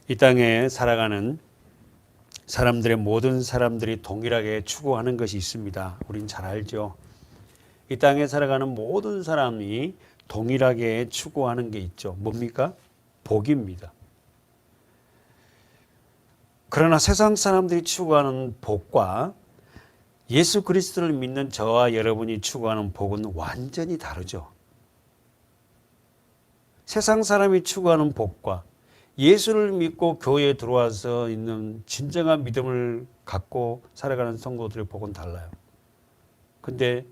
이 땅에 살아가는 사람들의 모든 사람들이 동일하게 추구하는 것이 있습니다. 우린 잘 알죠. 이 땅에 살아가는 모든 사람이 동일하게 추구하는 게 있죠. 뭡니까? 복입니다. 그러나 세상 사람들이 추구하는 복과 예수 그리스도를 믿는 저와 여러분이 추구하는 복은 완전히 다르죠. 세상 사람이 추구하는 복과 예수를 믿고 교회에 들어와서 있는 진정한 믿음을 갖고 살아가는 성도들의 복은 달라요. 근데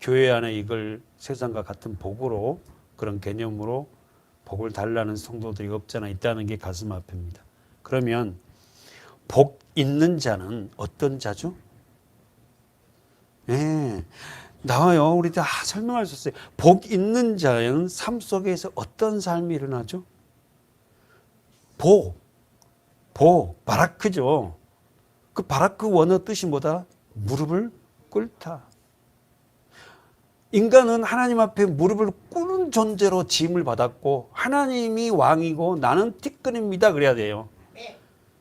교회 안에 이걸 세상과 같은 복으로, 그런 개념으로 복을 달라는 성도들이 없잖아 있다는 게 가슴 아픕니다. 그러면 복 있는 자는 어떤 자죠? 네, 나와요. 우리 다 설명할 수 있어요. 복 있는 자는 삶 속에서 어떤 삶이 일어나죠? 바라크죠. 그 바라크 원어 뜻이 뭐다? 무릎을 꿇다. 인간은 하나님 앞에 무릎을 꿇는 존재로 지음을 받았고 하나님이 왕이고 나는 티끌입니다 그래야 돼요.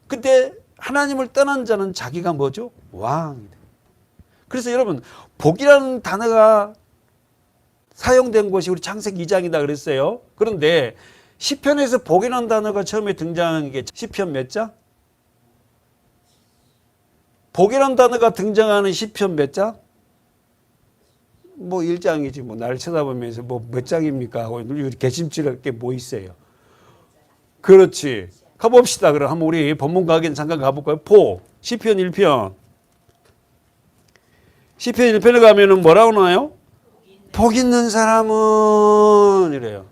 근데 하나님을 떠난 자는 자기가 뭐죠? 왕이다. 그래서 여러분 복이라는 단어가 사용된 곳이 우리 창세기 2장이다 그랬어요. 그런데 시편에서 복이라는 단어가 처음에 등장한 게 시편 몇 장? 복이라는 단어가 등장하는 시편 몇 장? 뭐 1장이지 뭐 나를 쳐다보면서 뭐 몇 장입니까 하고 개심치를 게 뭐 있어요. 그렇지. 가봅시다. 그럼 한번 우리 본문 가긴 잠깐 가볼까요? 시편 1편. 시편 1편에 가면은 뭐라고 나와요? 복 있는 사람은 이래요.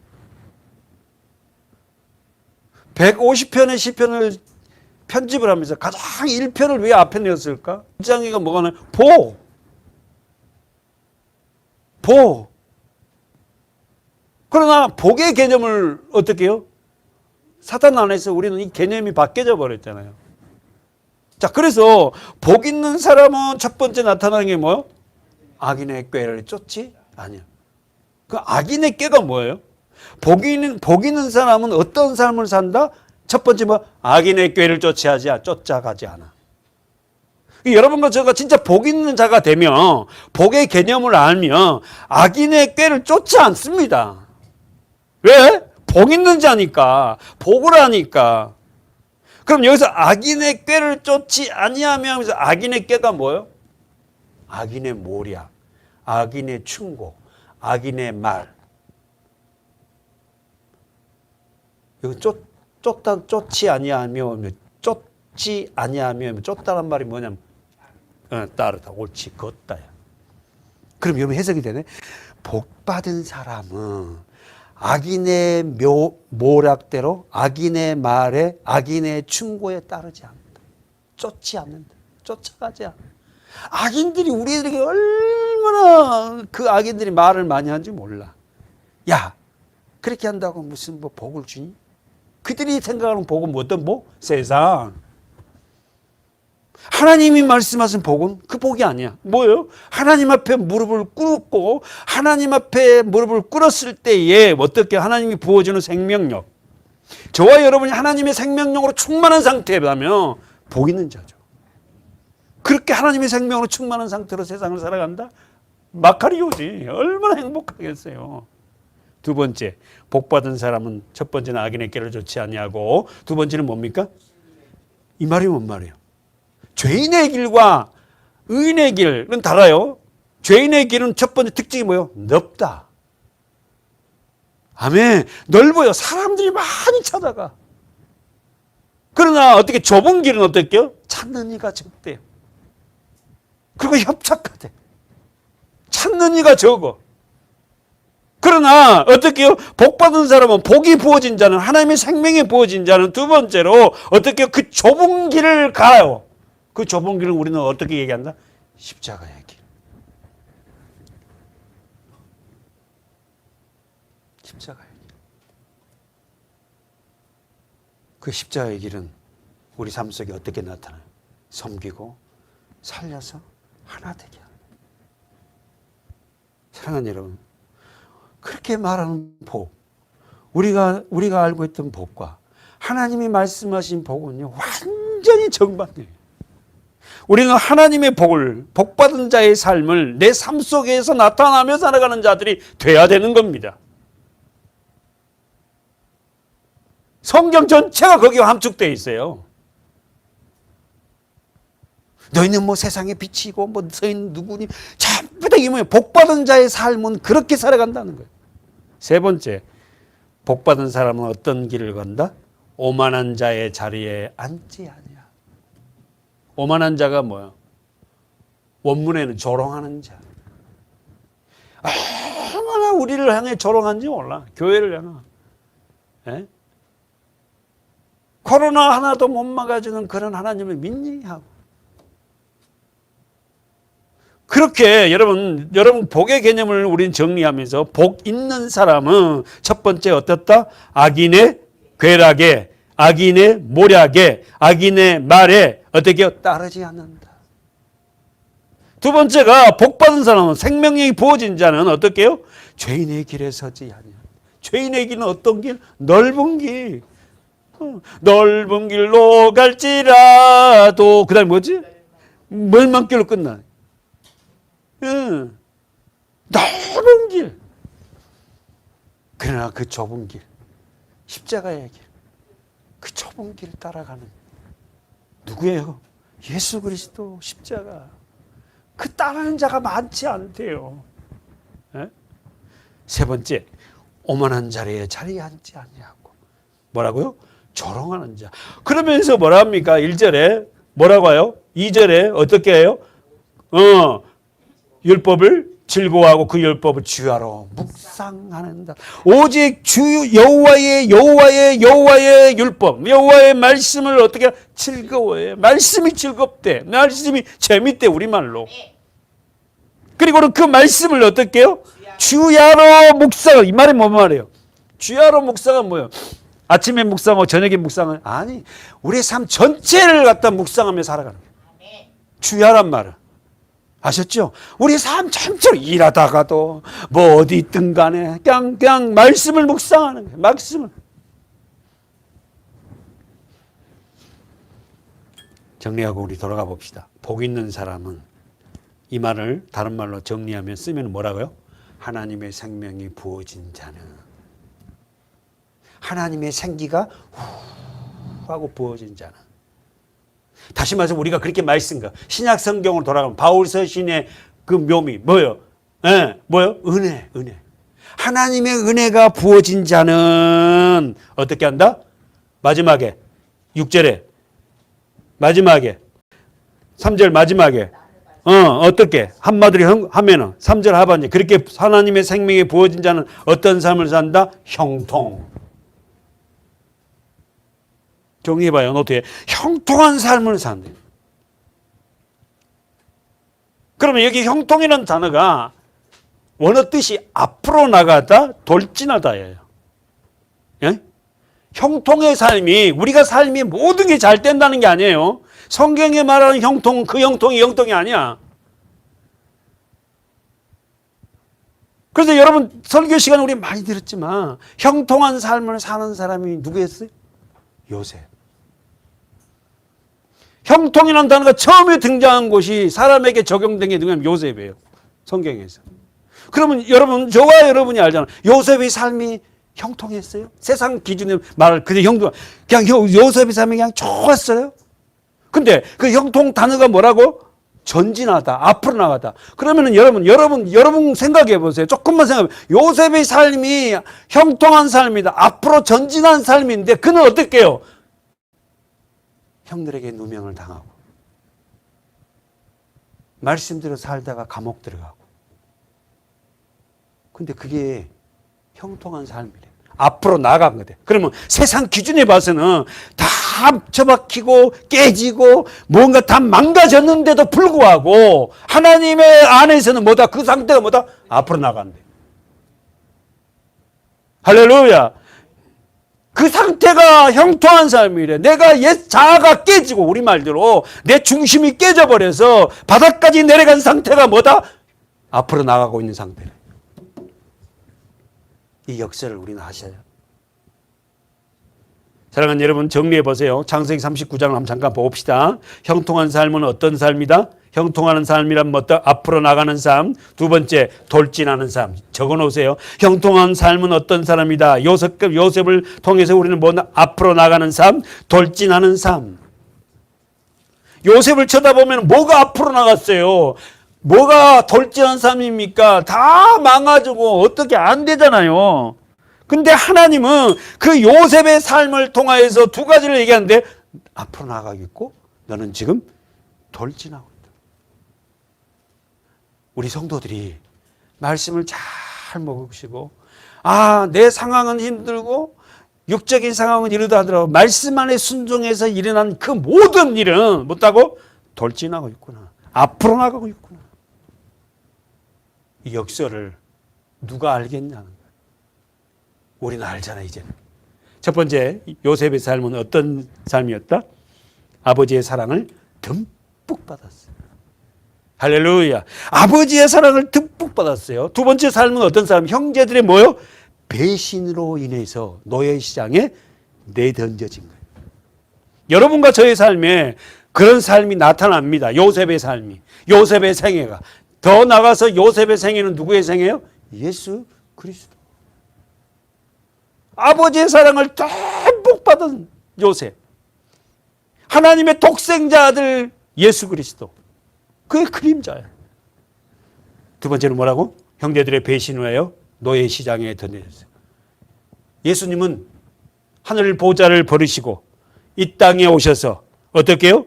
150편의 시편을 편집을 하면서 가장 1편을 왜 앞에 냈을까? 1장이가 뭐가 나요? 그러나 복의 개념을 어떻게 해요? 사탄 안에서 우리는 이 개념이 바뀌어져 버렸잖아요. 자, 그래서 복 있는 사람은 첫 번째 나타나는 게 뭐예요? 악인의 꾀를 쫓지 아니야. 그 악인의 꾀가 뭐예요? 복 있는 사람은 어떤 삶을 산다? 첫 번째 뭐 악인의 꾀를 쫓아가지 않아. 여러분과 제가 진짜 복 있는 자가 되면 복의 개념을 알면 악인의 꾀를 쫓지 않습니다. 왜? 복 있는 자니까. 복을 하니까. 그럼 여기서 악인의 꾀를 쫓지 아니하며 악인의 꾀가 뭐예요? 악인의 모략, 악인의 충고, 악인의 말. 여기 쫓지 아니하며 쫓다란 말이 뭐냐면 따르다, 옳지, 걷다야. 그럼 여러분 해석이 되네. 복 받은 사람은 악인의 모략대로 악인의 말에 악인의 충고에 따르지 않는다. 쫓지 않는다. 쫓아가지 않는다. 악인들이 우리에게 얼마나 그 악인들이 말을 많이 하는지 몰라. 야, 그렇게 한다고 무슨 뭐 복을 주니? 그들이 생각하는 복은 어떤 복? 세상. 하나님이 말씀하신 복은 그 복이 아니야. 뭐예요? 하나님 앞에 무릎을 꿇고 하나님 앞에 무릎을 꿇었을 때에 어떻게 하나님이 부어주는 생명력. 저와 여러분이 하나님의 생명력으로 충만한 상태라면 복 있는 자죠. 그렇게 하나님의 생명으로 충만한 상태로 세상을 살아간다? 마카리오지. 얼마나 행복하겠어요. 두 번째, 복 받은 사람은 첫 번째는 악인의 길을 쫓지 아니하고 두 번째는 뭡니까? 이 말이 뭔 말이에요? 죄인의 길과 의인의 길은 달라요. 죄인의 길은 첫 번째 특징이 뭐예요? 넓다. 아멘. 넓어요. 사람들이 많이 찾아가. 그러나 어떻게 좁은 길은 어떻게요? 찾는 이가 적대요. 그리고 협착하대. 찾는 이가 적어. 그러나 어떻게 해요? 복 받은 사람은 복이 부어진 자는 하나님의 생명이 부어진 자는 두 번째로 어떻게 해요? 그 좁은 길을 가요. 그 좁은 길을 우리는 어떻게 얘기한다? 십자가의 길. 십자가의 길. 그 십자가의 길은 우리 삶 속에 어떻게 나타나요? 섬기고 살려서 하나 되게 하는. 사랑하는 여러분, 그렇게 말하는 복, 우리가 알고 있던 복과 하나님이 말씀하신 복은요, 완전히 정반대예요. 우리는 하나님의 복을, 복받은 자의 삶을 내 삶 속에서 나타나며 살아가는 자들이 돼야 되는 겁니다. 성경 전체가 거기에 함축되어 있어요. 너희는 뭐 세상의 빛이고 뭐 너희는 누구니, 전부 다 이 뭐예요? 복받은 자의 삶은 그렇게 살아간다는 거예요. 세 번째, 복받은 사람은 어떤 길을 간다? 오만한 자의 자리에 앉지 아니야. 오만한 자가 뭐야? 원문에는 조롱하는 자. 얼마나 우리를 향해 조롱한지 몰라. 교회를 향해. 에? 코로나 하나도 못 막아주는 그런 하나님을 믿니? 하고. 그렇게 여러분 복의 개념을 우리는 정리하면서 복 있는 사람은 첫 번째 어떻다? 악인의 괴락에, 악인의 모략에, 악인의 말에 어떻게 해요? 따르지 않는다. 두 번째가 복 받은 사람은 생명력이 부어진 자는 어떻게 해요? 죄인의 길에 서지 아니야. 죄인의 길은 어떤 길? 넓은 길. 넓은 길로 갈지라도 그 다음에 뭐지? 멸망길로 끝나. 넓은 길. 그러나 그 좁은 길, 십자가의 길, 그 좁은 길 따라가는 누구예요? 예수 그리스도 십자가. 그 따르는 자가 많지 않대요. 에? 세 번째, 오만한 자리에 앉지 아니하고. 뭐라고요? 조롱하는 자. 그러면서 뭐라 합니까? 1절에 뭐라고 해요? 2절에 어떻게 해요? 율법을 즐거워하고 그 율법을 주야로 묵상하는다. 오직 주 여호와의 율법, 여호와의 말씀을 어떻게 즐거워해. 말씀이 즐겁대. 말씀이 재밌대, 우리말로. 그리고 그 말씀을 어떻게 해요? 주야로 묵상. 이 말이 뭔 말이에요? 주야로 묵상은 뭐예요? 아침에 묵상하고 저녁에 묵상은 아니, 우리의 삶 전체를 갖다 묵상하며 살아가는 거예요. 주야란 말은 아셨죠? 우리 삶 전체로 일하다가도 뭐 어디 있든 간에 그냥 말씀을 묵상하는 거예요. 말씀을. 정리하고 우리 돌아가 봅시다. 복 있는 사람은, 이 말을 다른 말로 정리하면 쓰면 뭐라고요? 하나님의 생명이 부어진 자는. 하나님의 생기가 후 하고 부어진 자는. 다시 말해서 우리가 그렇게 많이 쓴 거. 신약 성경으로 돌아가면 바울 서신의 그 묘미 뭐예요? 뭐예요? 은혜. 하나님의 은혜가 부어진 자는 어떻게 한다? 마지막에 6절에 마지막에 3절 마지막에 어떻게 한마디로 하면은 3절 하반절 그렇게 하나님의 생명이 부어진 자는 어떤 삶을 산다? 형통. 정리해봐요. 노트에. 형통한 삶을 산대요. 그러면 여기 형통이라는 단어가 원어 뜻이 앞으로 나가다, 돌진하다예요. 예? 형통의 삶이, 우리가 삶이 모든 게 잘 된다는 게 아니에요. 성경에 말하는 형통은 그 형통이 아니야. 그래서 여러분 설교 시간 우리 많이 들었지만 형통한 삶을 사는 사람이 누구였어요? 요셉. 형통이라는 단어가 처음에 등장한 곳이 사람에게 적용된 게 누구냐면 요셉이에요. 성경에서. 그러면 여러분, 저와 여러분이 알잖아요. 요셉의 삶이 형통했어요? 세상 기준에 말을 그냥 요셉의 삶이 그냥 좋았어요? 근데 그 형통 단어가 뭐라고? 전진하다, 앞으로 나가다. 그러면은 여러분 생각해 보세요. 조금만 생각해 보세요. 요셉의 삶이 형통한 삶이다. 앞으로 전진한 삶인데 그는 어떻게 해요? 형들에게 누명을 당하고 말씀대로 살다가 감옥 들어가고. 근데 그게 형통한 삶이래. 앞으로 나간 거대. 그러면 세상 기준에 봐서는 다 처박히고 깨지고 뭔가 다 망가졌는데도 불구하고 하나님의 안에서는 뭐다? 그 상태가 뭐다? 앞으로 나간대. 할렐루야. 그 상태가 형통한 삶이래. 내가 옛 자아가 깨지고, 우리말대로 내 중심이 깨져버려서 바닥까지 내려간 상태가 뭐다? 앞으로 나가고 있는 상태래. 이 역사를 우리는 아셔야. 사랑하는 여러분, 정리해 보세요. 창세기 39장을 한번 잠깐 봅시다. 형통한 삶은 어떤 삶이다? 형통하는 삶이란 뭐 앞으로 나가는 삶. 두 번째, 돌진하는 삶. 적어 놓으세요. 형통한 삶은 어떤 사람이다? 요셉을 통해서 우리는 뭐 앞으로 나가는 삶, 돌진하는 삶. 요셉을 쳐다보면 뭐가 앞으로 나갔어요? 뭐가 돌진한 삶입니까? 다 망가지고 어떻게 안 되잖아요. 근데 하나님은 그 요셉의 삶을 통하여서 두 가지를 얘기하는데, 앞으로 나가겠고 너는 지금 돌진하고 있다. 우리 성도들이 말씀을 잘 먹으시고, 내 상황은 힘들고 육적인 상황은 이러다 하더라도 말씀 안에 순종해서 일어난 그 모든 일은 뭐다고? 돌진하고 있구나. 앞으로 나가고 있구나. 이 역설을 누가 알겠냐는 거예요. 우리는 알잖아, 이제는. 첫 번째, 요셉의 삶은 어떤 삶이었다? 아버지의 사랑을 듬뿍 받았어요. 할렐루야. 아버지의 사랑을 듬뿍 받았어요. 두 번째 삶은 어떤 삶? 형제들의 뭐요? 배신으로 인해서 노예 시장에 내던져진 거예요. 여러분과 저의 삶에 그런 삶이 나타납니다. 요셉의 삶이. 요셉의 생애가. 더 나가서 요셉의 생애는 누구의 생애예요? 예수 그리스도. 아버지의 사랑을 듬뿍 받은 요셉. 하나님의 독생자 아들 예수 그리스도. 그의 그림자예요. 두 번째는 뭐라고? 형제들의 배신을 해요. 노예 시장에 던져졌어요. 예수님은 하늘 보좌를 버리시고 이 땅에 오셔서 어떻게 해요?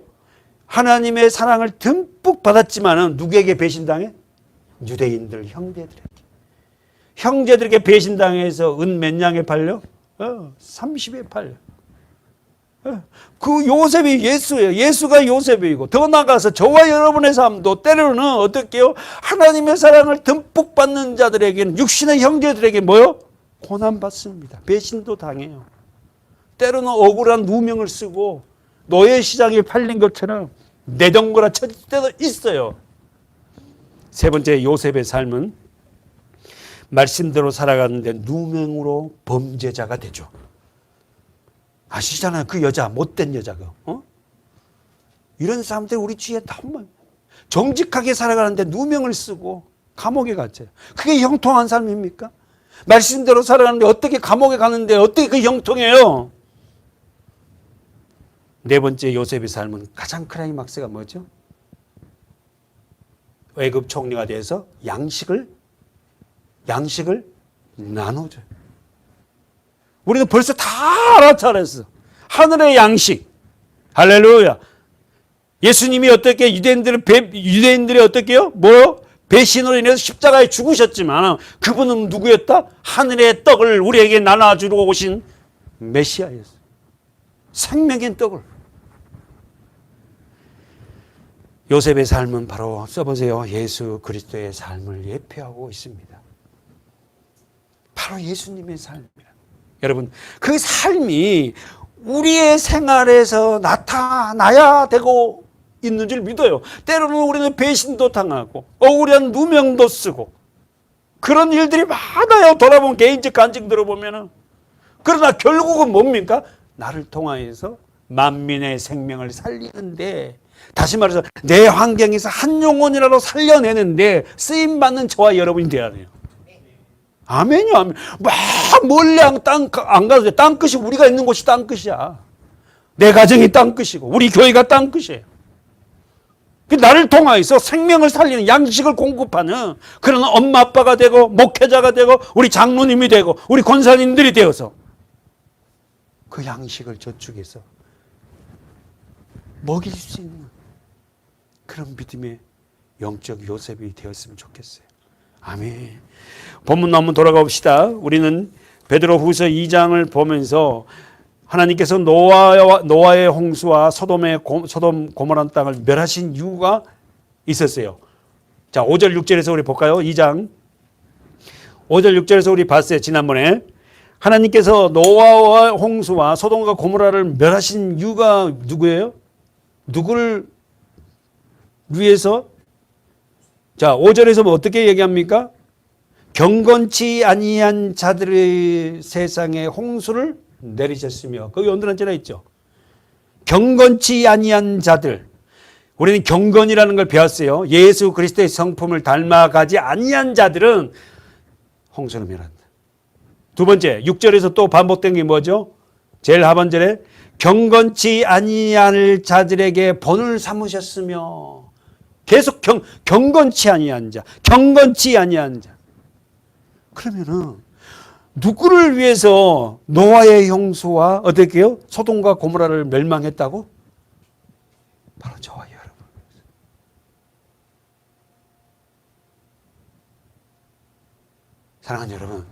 하나님의 사랑을 듬뿍 받았지만은 누구에게 배신당해? 유대인들, 형제들에게. 형제들에게 배신당해서 은 몇 냥에 팔려? 30에 팔려. 그 요셉이 예수예요. 예수가 요셉이고, 더 나아가서 저와 여러분의 삶도 때로는 어떻게 해요? 하나님의 사랑을 듬뿍 받는 자들에게는, 육신의 형제들에게 뭐요? 고난받습니다. 배신도 당해요. 때로는 억울한 누명을 쓰고 노예 시장에 팔린 것처럼 내정거라 쳐질 때도 있어요. 세 번째, 요셉의 삶은 말씀대로 살아가는데 누명으로 범죄자가 되죠. 아시잖아요. 그 여자, 못된 여자가. 이런 사람들 우리 주위에 너무 정직하게 살아가는데 누명을 쓰고 감옥에 갔죠. 그게 형통한 삶입니까? 말씀대로 살아가는데 어떻게 감옥에 가는데 어떻게 그 형통해요? 네 번째, 요셉의 삶은 가장 클라이막스가 뭐죠? 애굽 총리가 돼서 양식을 나눠줘요. 우리는 벌써 다 알아차렸어. 하늘의 양식. 할렐루야. 예수님이 어떻게 유대인들이 어떻게요? 뭐 배신으로 인해서 십자가에 죽으셨지만 그분은 누구였다? 하늘의 떡을 우리에게 나눠주러 오신 메시아였어요. 생명의 떡을. 요셉의 삶은 바로 써보세요. 예수 그리스도의 삶을 예표하고 있습니다. 바로 예수님의 삶이라. 여러분, 그 삶이 우리의 생활에서 나타나야 되고 있는 줄 믿어요. 때로는 우리는 배신도 당하고 억울한 누명도 쓰고 그런 일들이 많아요. 돌아보면 개인적 간증 들어보면은. 그러나 결국은 뭡니까? 나를 통하여서 만민의 생명을 살리는데, 다시 말해서 내 환경에서 한 영혼이라도 살려내는데 쓰임받는 저와 여러분이 되어야 돼요. 아멘이요, 아멘. 막 멀리 안 가도 돼. 땅끝이 우리가 있는 곳이 땅끝이야. 내 가정이 땅끝이고 우리 교회가 땅끝이에요. 나를 통하여서 생명을 살리는 양식을 공급하는 그런 엄마 아빠가 되고 목회자가 되고 우리 장로님이 되고 우리 권사님들이 되어서 그 양식을 저축해서 먹일 수 있는 그런 믿음의 영적 요셉이 되었으면 좋겠어요. 아멘. 본문 한번 돌아가 봅시다. 우리는 베드로후서 2장을 보면서 하나님께서 노아의 홍수와 소돔 고모라 땅을 멸하신 이유가 있었어요. 자, 5절 6절에서 우리 볼까요? 2장 5절 6절에서 우리 봤어요. 지난번에 하나님께서 노아와 홍수와 소돔과 고모라를 멸하신 이유가 누구예요? 누구를 위해서? 자, 5절에서 뭐 어떻게 얘기합니까? 경건치 아니한 자들의 세상에 홍수를 내리셨으며 거기 온전한 자라 있죠. 경건치 아니한 자들. 우리는 경건이라는 걸 배웠어요. 예수 그리스도의 성품을 닮아가지 아니한 자들은 홍수로 멸한다. 두 번째 6절에서 또 반복된 게 뭐죠? 제일 하반절에 경건치 아니할 자들에게 본을 삼으셨으며 계속 경건치 아니한 자, 경건치 아니한 자. 그러면은 누구를 위해서 노아의 형수와 어떻게 해요? 소돔과 고모라를 멸망했다고? 바로 저와 여러분. 사랑하는 여러분,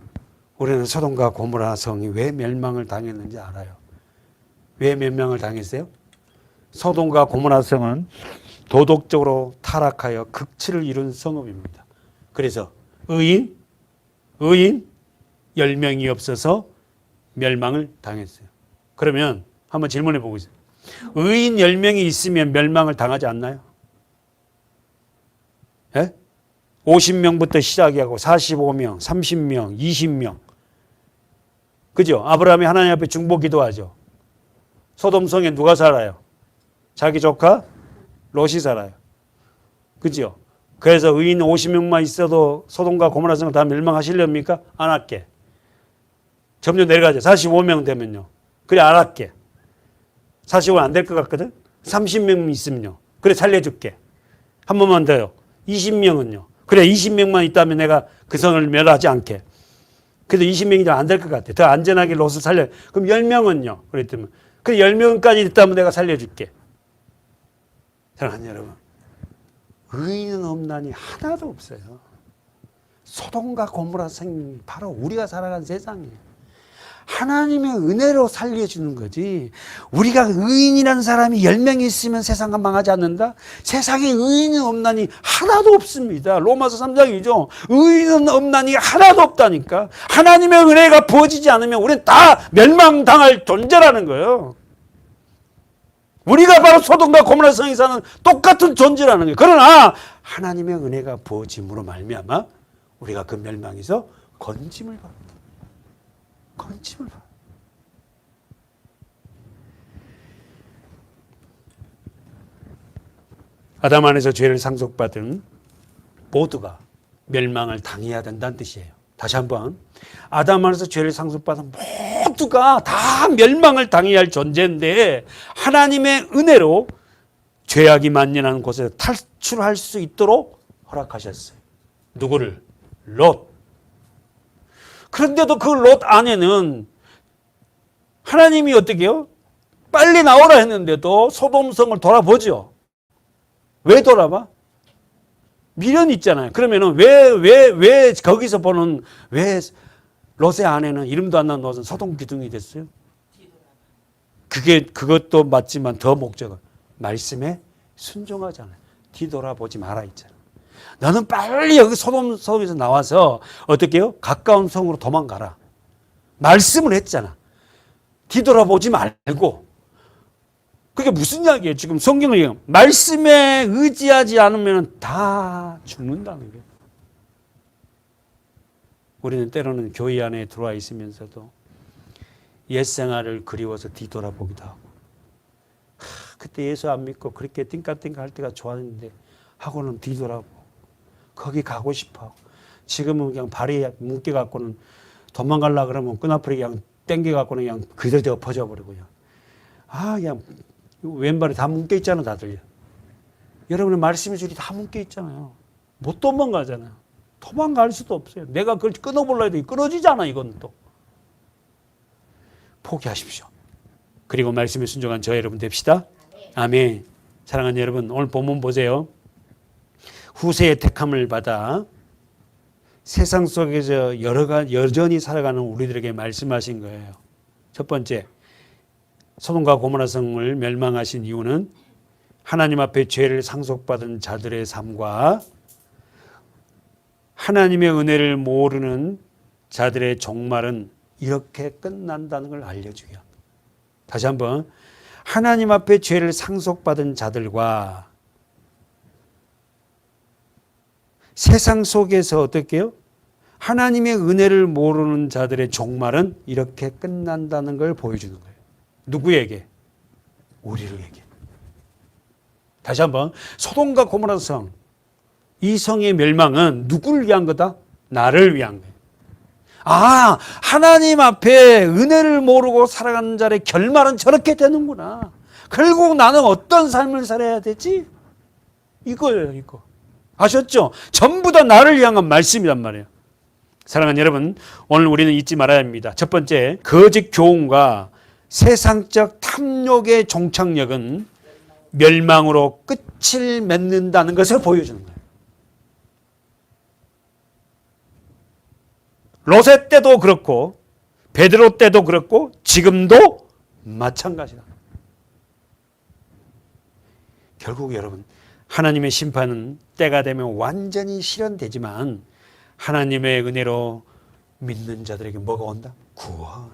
우리는 소돔과 고모라 성이 왜 멸망을 당했는지 알아요. 왜 멸망을 당했어요? 소돔과 고모라 성은 도덕적으로 타락하여 극치를 이룬 성읍입니다. 그래서 의인 10명이 없어서 멸망을 당했어요. 그러면 한번 질문해 보고 있어요. 의인 10명이 있으면 멸망을 당하지 않나요? 예? 50명부터 시작하고 45명, 30명, 20명. 그죠? 아브라함이 하나님 앞에 중보 기도하죠. 소돔성에 누가 살아요? 자기 조카 롯이 살아요. 그죠? 그래서 의인 50명만 있어도 소돔과 고모라 성을 다 멸망하시렵니까? 안 할게. 점점 내려가죠. 45명 되면요. 그래 안 할게. 45는 안 될 것 같거든? 30명 있으면요. 그래 살려줄게. 한 번만 더요. 20명은요. 그래 20명만 있다면 내가 그 성을 멸하지 않게. 그래도 20명이 안 될 것 같아. 더 안전하게 롯을 살려. 그럼 10명은요. 그랬더니 그래 10명까지 있다면 내가 살려줄게. 사랑하는 여러분. 의인은 없나니 하나도 없어요. 소돔과 고모라 성이 바로 우리가 살아가는 세상이에요. 하나님의 은혜로 살려주는 거지. 우리가 의인이라는 사람이 10명이 있으면 세상은 망하지 않는다? 세상에 의인은 없나니 하나도 없습니다. 로마서 3장이죠. 의인은 없나니 하나도 없다니까. 하나님의 은혜가 부어지지 않으면 우리는 다 멸망당할 존재라는 거예요. 우리가 바로 소돔과 고모라 성에 사는 똑같은 존재라는 거예요. 그러나 하나님의 은혜가 부어짐으로 말미암아 우리가 그 멸망에서 건짐을 받습니다. 건짐을 받습니다. 아담 안에서 죄를 상속받은 모두가 멸망을 당해야 된다는 뜻이에요. 다시 한번 아담 안에서 죄를 상속받은 모두가 다 멸망을 당해야 할 존재인데 하나님의 은혜로 죄악이 만연하는 곳에서 탈출할 수 있도록 허락하셨어요. 누구를? 롯. 그런데도 그 롯 안에는 하나님이 어떻게 해요? 빨리 나오라 했는데도 소돔성을 돌아보죠. 왜 돌아봐? 미련이 있잖아요. 그러면은 왜 거기서 보는 왜 롯의 아내는 이름도 안 나는 롯은 소돔 기둥이 됐어요? 그것도 맞지만 더 목적은 말씀에 순종하잖아요. 뒤돌아보지 마라 있잖아요. 너는 빨리 여기 소돔 성에서 나와서 어떻게 해요? 가까운 성으로 도망가라. 말씀을 했잖아. 뒤돌아보지 말고. 그게 무슨 이야기예요? 지금 성경을 얘기하면 말씀에 의지하지 않으면 다 죽는다는 거예요. 우리는 때로는 교회 안에 들어와 있으면서도 옛생활을 그리워서 뒤돌아보기도 하고 그때 예수 안 믿고 그렇게 띵까띵까 할 때가 좋았는데 하고는 뒤돌아보고 거기 가고 싶어. 지금은 그냥 발이 묶여갖고는 도망가려고 그러면 끈앞으로 그냥 땡겨갖고는 그냥 그대로 엎어져 버리고요. 그냥 왼발이 다 묶여 있잖아, 다들. 여러분의 말씀의 줄이 다 묶여 있잖아요. 못 도망가잖아요. 도망갈 수도 없어요. 내가 그걸 끊어보려 해도 끊어지잖아, 이건 또. 포기하십시오. 그리고 말씀에 순종한 저 여러분 됩시다. 아멘. 사랑하는 여러분, 오늘 본문 보세요. 후세의 택함을 받아 세상 속에서 여전히 살아가는 우리들에게 말씀하신 거예요. 첫 번째, 소돔과 고모라 성을 멸망하신 이유는 하나님 앞에 죄를 상속받은 자들의 삶과 하나님의 은혜를 모르는 자들의 종말은 이렇게 끝난다는 걸 알려주기 합니다. 다시 한번 하나님 앞에 죄를 상속받은 자들과 세상 속에서 어떻게 해요? 하나님의 은혜를 모르는 자들의 종말은 이렇게 끝난다는 걸 보여주는 거예요. 누구에게? 우리에게. 다시 한번, 소돔과 고모라 성, 이 성의 멸망은 누구를 위한 거다? 나를 위한 거예요. 아, 하나님 앞에 은혜를 모르고 살아가는 자의 결말은 저렇게 되는구나. 결국 나는 어떤 삶을 살아야 되지? 이거예요, 이거. 아셨죠? 전부 다 나를 향한 말씀이란 말이에요. 사랑하는 여러분, 오늘 우리는 잊지 말아야 합니다. 첫 번째, 거짓 교훈과 세상적 탐욕의 종착역은 멸망으로 끝을 맺는다는 것을 보여주는 거예요. 롯의 때도 그렇고 베드로 때도 그렇고 지금도 마찬가지다. 결국 여러분, 하나님의 심판은 때가 되면 완전히 실현되지만 하나님의 은혜로 믿는 자들에게 뭐가 온다? 구원.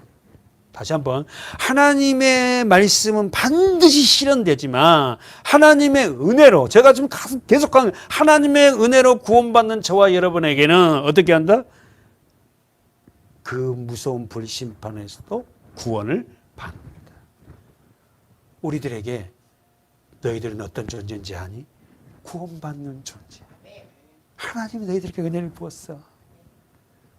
다시 한번, 하나님의 말씀은 반드시 실현되지만 하나님의 은혜로, 제가 지금 계속하는 하나님의 은혜로 구원받는 저와 여러분에게는 어떻게 한다? 그 무서운 불심판에서도 구원을 받는다. 우리들에게 너희들은 어떤 존재인지 아니? 구원받는 존재. 하나님이 너희들에게 은혜를 부었어.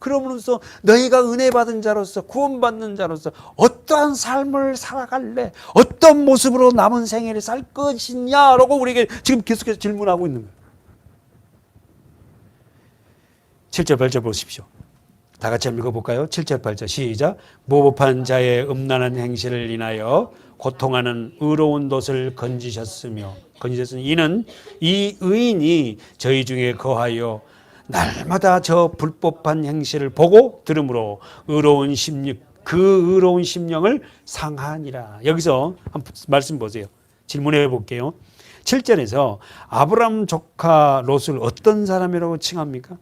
그러면서 너희가 은혜 받은 자로서, 구원받는 자로서 어떠한 삶을 살아갈래? 어떤 모습으로 남은 생애를 살 것이냐라고 우리에게 지금 계속해서 질문하고 있는 거예요. 7절 8절 보십시오. 다 같이 한번 읽어볼까요? 7절 8절 시작. 모법한 자의 음란한 행실을 인하여 고통하는 의로운 돛을 건지셨으며, 이는 이 의인이 저희 중에 거하여 날마다 저 불법한 행실을 보고 들음으로 의로운 심령, 그 의로운 심령을 상하니라. 여기서 한 말씀 보세요. 질문해 볼게요. 7절에서 아브라함 조카 롯을 어떤 사람이라고 칭합니까?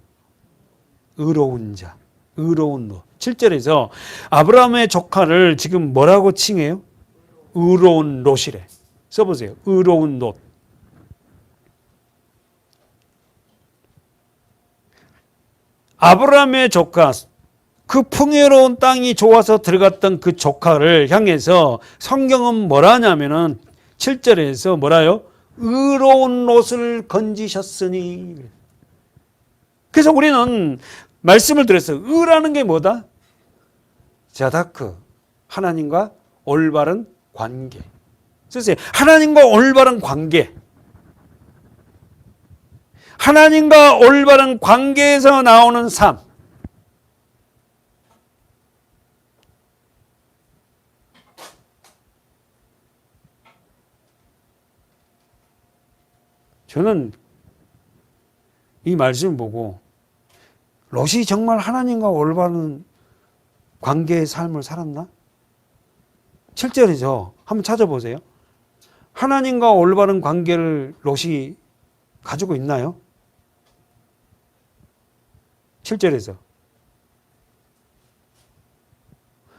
의로운 자, 의로운 롯. 7절에서 아브라함의 조카를 지금 뭐라고 칭해요? 의로운 롯이래. 써보세요. 의로운 롯. 아브라함의 조카, 그 풍요로운 땅이 좋아서 들어갔던 그 조카를 향해서 성경은 뭐라 하냐면은 7절에서 뭐라요? 의로운 롯을 건지셨으니. 그래서 우리는 말씀을 드렸어요. 의라는 게 뭐다? 자다크, 하나님과 올바른 관계. 쓰세요. 하나님과 올바른 관계. 하나님과 올바른 관계에서 나오는 삶. 저는 이 말씀을 보고 롯이 정말 하나님과 올바른 관계의 삶을 살았나? 7절이죠. 한번 찾아보세요. 하나님과 올바른 관계를 롯이 가지고 있나요? 7절에서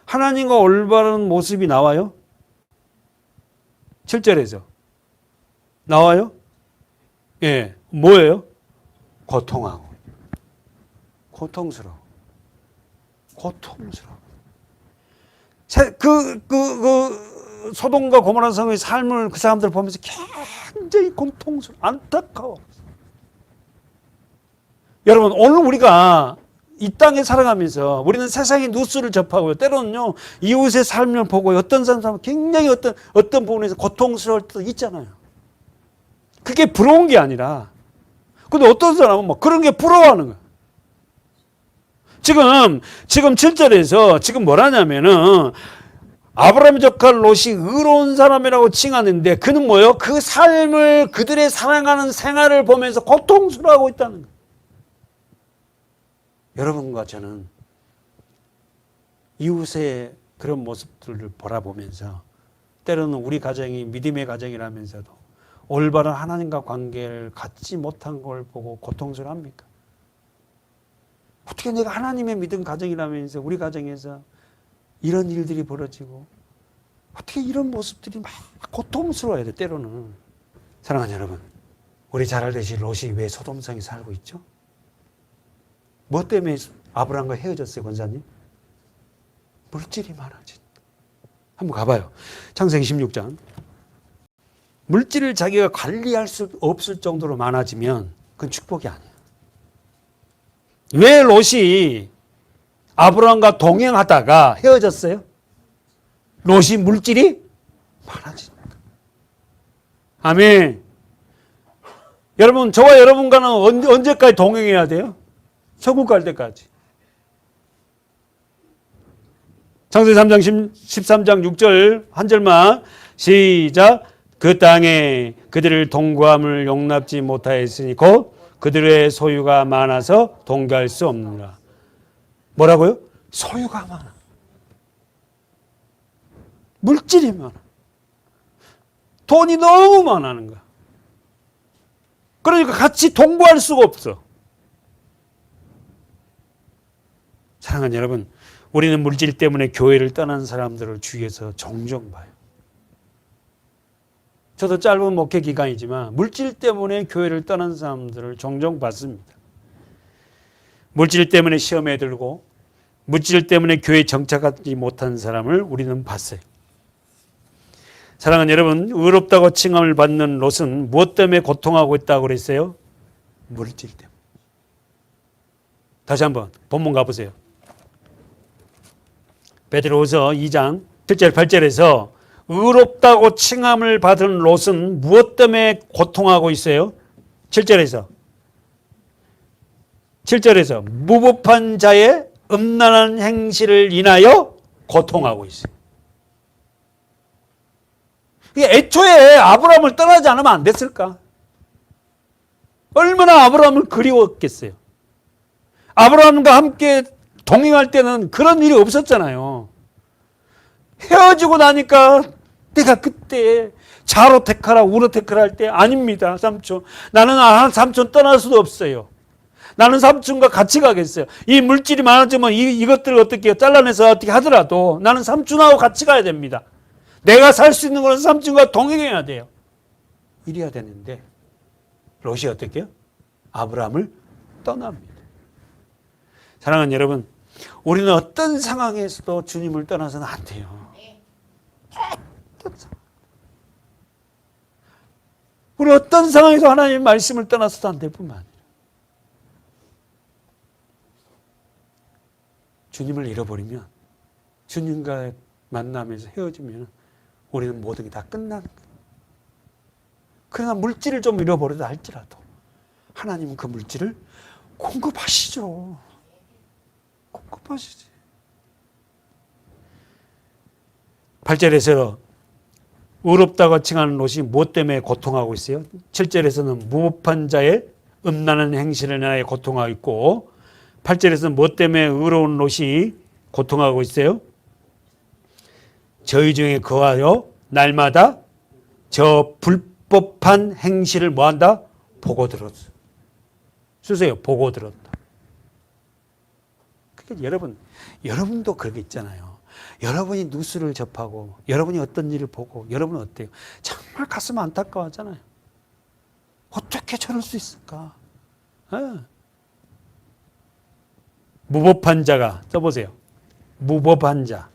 하나님과 올바른 모습이 나와요? 7절에서 나와요? 예, 뭐예요? 고통하고 고통스러워. 소돔과 고모라 성의 삶을 그 사람들 보면서 굉장히 고통스러워, 안타까워. 여러분, 오늘 우리가 이 땅에 살아가면서 우리는 세상의 뉴스를 접하고요. 때로는요, 이웃의 삶을 보고 어떤 사람은 굉장히 어떤 부분에서 고통스러울 때도 있잖아요. 그게 부러운 게 아니라, 근데 어떤 사람은 뭐 그런 게 부러워하는 거예요. 지금 7절에서 지금 뭐라냐면은 아브라함의 조카 롯이 의로운 사람이라고 칭하는데 그는 뭐예요? 그 삶을 그들의 살아가는 생활을 보면서 고통스러워하고 있다는 거예요. 여러분과 저는 이웃의 그런 모습들을 바라보면서 때로는 우리 가정이 믿음의 가정이라면서도 올바른 하나님과 관계를 갖지 못한 걸 보고 고통스러워합니까? 어떻게 내가 하나님의 믿음 가정이라면서 우리 가정에서 이런 일들이 벌어지고 어떻게 이런 모습들이 막 고통스러워야 돼, 때로는. 사랑하는 여러분, 우리 잘 알듯이 롯이 왜 소돔성에 살고 있죠? 뭐 때문에 아브라함과 헤어졌어요, 권사님? 물질이 많아진. 한번 가봐요. 창세기 16장. 물질을 자기가 관리할 수 없을 정도로 많아지면 그건 축복이 아니에요. 왜 롯이 아브라함과 동행하다가 헤어졌어요? 롯이 물질이 많아지니까. 아멘. 여러분, 저와 여러분과는 언제까지 동행해야 돼요? 천국 갈 때까지. 창세기 3장 13장 6절 한 절만 시작. 그 땅에 그들을 동거함을 용납지 못하였으니 곧 그들의 소유가 많아서 동거할 수 없느니라. 뭐라고요? 소유가 많아. 물질이 많아. 돈이 너무 많아는 거야. 그러니까 같이 동거할 수가 없어. 사랑하는 여러분, 우리는 물질 때문에 교회를 떠난 사람들을 주위에서 종종 봐요. 저도 짧은 목회 기간이지만 물질 때문에 교회를 떠난 사람들을 종종 봤습니다. 물질 때문에 시험에 들고 물질 때문에 교회에 정착하지 못한 사람을 우리는 봤어요. 사랑하는 여러분, 의롭다고 칭함을 받는 롯은 무엇 때문에 고통하고 있다고 그랬어요? 물질 때문에. 다시 한번 본문 가보세요. 베드로후서 2장 7절 8절에서 의롭다고 칭함을 받은 롯은 무엇 때문에 고통하고 있어요? 7절에서 무법한 자의 음란한 행실을 인하여 고통하고 있어요. 애초에 아브라함을 떠나지 않으면 안 됐을까? 얼마나 아브라함을 그리웠겠어요. 아브라함과 함께 동행할 때는 그런 일이 없었잖아요. 헤어지고 나니까 내가 그때 좌로 택하라 우로 택하라 할 때 아닙니다, 삼촌. 나는 삼촌 떠날 수도 없어요. 나는 삼촌과 같이 가겠어요. 이 물질이 많아지면 이것들을 어떻게 잘라내서 어떻게 하더라도 나는 삼촌하고 같이 가야 됩니다. 내가 살 수 있는 것은 삼촌과 동행해야 돼요. 이래야 되는데 롯이 어떻게 해요? 아브라함을 떠납니다. 사랑하는 여러분, 우리는 어떤 상황에서도 주님을 떠나서는 안 돼요. 우리 어떤 상황에서 하나님의 말씀을 떠나서도 안 될 뿐만 아니라 주님을 잃어버리면, 주님과의 만남에서 헤어지면 우리는 모든 게 다 끝나는 거예요. 그러나 물질을 좀 잃어버려도 할지라도 하나님은 그 물질을 공급하시죠. 공급하시지. 8절에서 의롭다고 칭하는 롯이 무엇 때문에 고통하고 있어요? 7절에서는 무법한 자의 음란한 행실을 인하여 고통하고 있고, 8절에서는 무엇 때문에 의로운 롯이 고통하고 있어요? 저희 중에 거하여 날마다 저 불법한 행실을 뭐한다? 보고 들었어. 쓰세요. 보고 들었다. 그러니까 여러분도 그런 게 있잖아요. 여러분이 뉴스를 접하고 여러분이 어떤 일을 보고 여러분은 어때요? 정말 가슴 안타까워하잖아요. 어떻게 저럴 수 있을까? 무법한 자가, 써보세요. 무법한 자.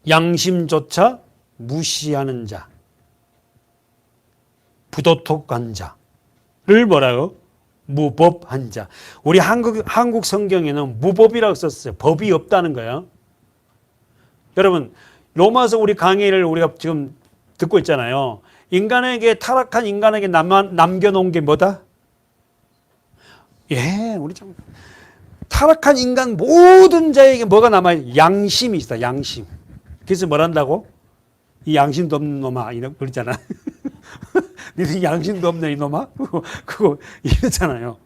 양심조차 무시하는 자. 부도덕한 자를 뭐라고? 무법한 자. 우리 한국 성경에는 무법이라고 썼어요. 법이 없다는 거예요. 여러분, 로마서 우리 강의를 우리가 지금 듣고 있잖아요. 타락한 인간에게 남겨놓은 게 뭐다? 우리 좀 타락한 인간 모든 자에게 뭐가 남아요? 양심이 있어, 양심. 그래서 뭘 한다고? 이 양심도 없는 놈아, 그러잖아. 니네 양심도 없네, 이놈아? 그거 이러잖아요.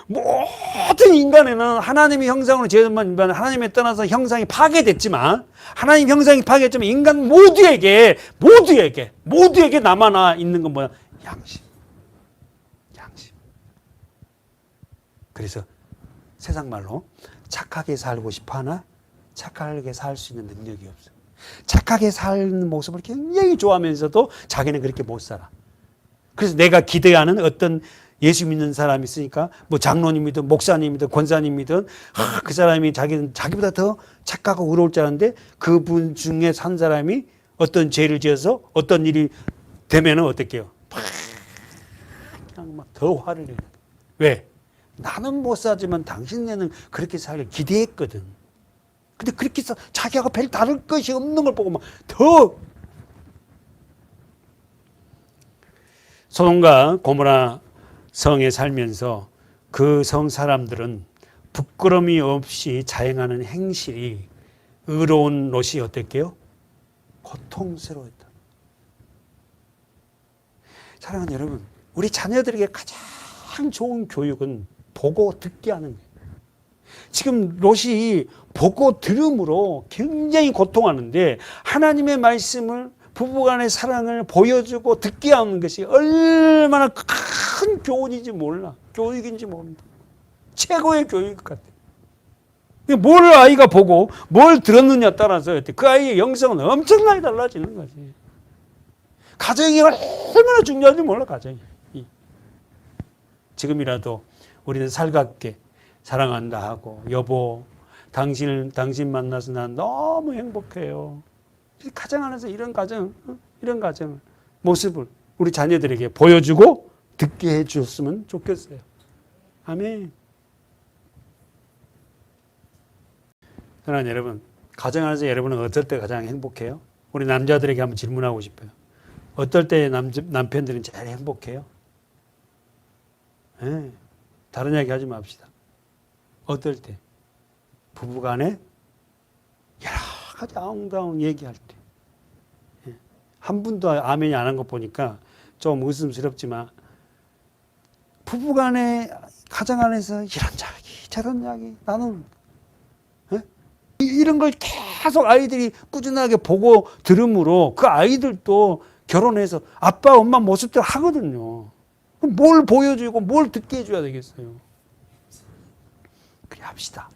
모든 인간에는 하나님의 형상으로 지어만 인간, 하나님에 떠나서 형상이 파괴됐지만, 하나님 형상이 파괴됐지만, 인간 모두에게 남아나 있는 건 뭐야? 양심. 그래서 세상 말로 착하게 살고 싶어 하나 착하게 살 수 있는 능력이 없어. 착하게 사는 모습을 굉장히 좋아하면서도 자기는 그렇게 못 살아. 그래서 내가 기대하는 어떤 예수 믿는 사람이 있으니까 뭐 장로님이든 목사님이든 권사님이든 그 사람이 자기보다 더 착하고 의로울 줄 알았는데 그분 중에 산 사람이 어떤 죄를 지어서 어떤 일이 되면은 어떻게요? 그냥 막 더 화를 내요. 왜? 나는 못 사지만 당신네는 그렇게 살길 기대했거든. 근데 그렇게 자기하고 별 다를 것이 없는 걸 보고 막 더 소돔과 고모라 성에 살면서 그 성 사람들은 부끄러움이 없이 자행하는 행실이 의로운 롯이 어땠게요? 고통스러웠다. 사랑하는 여러분, 우리 자녀들에게 가장 좋은 교육은 보고 듣게 하는 거예요. 지금 롯이 보고 들음으로 굉장히 고통하는데 하나님의 말씀을 부부간의 사랑을 보여주고 듣게 하는 것이 얼마나 큰 교훈인지 몰라. 교육인지 모른다. 최고의 교육 같아. 뭘 아이가 보고 뭘 들었느냐 따라서 그 아이의 영성은 엄청나게 달라지는 거지. 가정이 얼마나 중요한지 몰라, 가정이. 지금이라도 우리는 살갑게 사랑한다 하고, 여보, 당신 만나서 난 너무 행복해요. 가정 안에서 이런 가정, 모습을 우리 자녀들에게 보여주고 듣게 해주셨으면 좋겠어요. 아멘. 사랑하는 여러분, 가정 안에서 여러분은 어떨 때 가장 행복해요? 우리 남자들에게 한번 질문하고 싶어요. 어떨 때 남편들은 제일 행복해요? 네, 다른 이야기 하지 맙시다. 어떨 때? 부부간에 여러 가지 아웅다웅 얘기할 때. 한 분도 아멘이 안 한 거 보니까 좀 의심스럽지만 부부간에 가정 안에서 이런 이야기 저런 이야기 나는 이런 걸 계속 아이들이 꾸준하게 보고 들으므로 그 아이들도 결혼해서 아빠 엄마 모습대로 하거든요. 그럼 뭘 보여주고 뭘 듣게 해줘야 되겠어요. 그래 합시다.